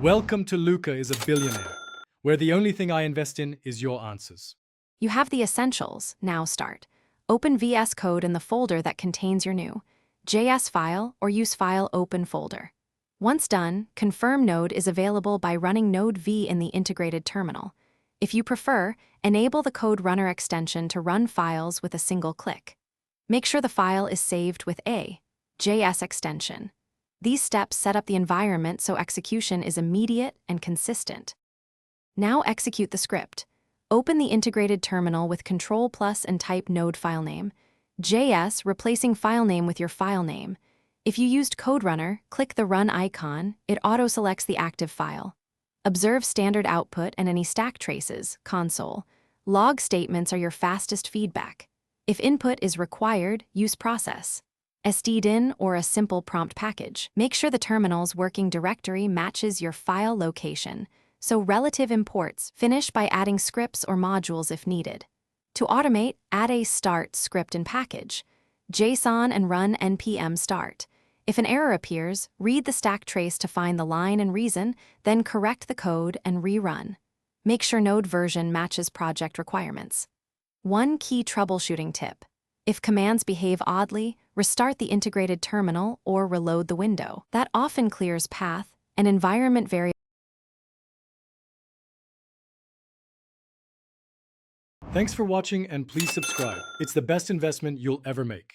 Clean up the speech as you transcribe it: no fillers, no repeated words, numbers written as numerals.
Welcome to Luca is a Billionaire, where the only thing I invest in is your answers. You have the essentials. Now start. Open VS Code in the folder that contains your new JS file or use File Open folder. Once done, confirm Node is available by running Node V in the integrated terminal. If you prefer, enable the Code Runner extension to run files with a single click. Make sure the file is saved with a JS extension. These steps set up the environment so execution is immediate and consistent. Now execute the script. Open the integrated terminal with Ctrl+ and type node filename, JS replacing filename with your file name. If you used Code Runner, click the Run icon, it auto-selects the active file. Observe standard output and any stack traces, console. Log statements are your fastest feedback. If input is required, use process. stdin or a simple prompt package. Make sure the terminal's working directory matches your file location, so relative imports finish by adding scripts or modules if needed. To automate, add a start script and package, JSON and run npm start. If an error appears, read the stack trace to find the line and reason, then correct the code and rerun. Make sure node version matches project requirements. One key troubleshooting tip. If commands behave oddly, restart the integrated terminal or reload the window. That often clears path and environment variables. Thanks for watching and please subscribe. It's the best investment you'll ever make.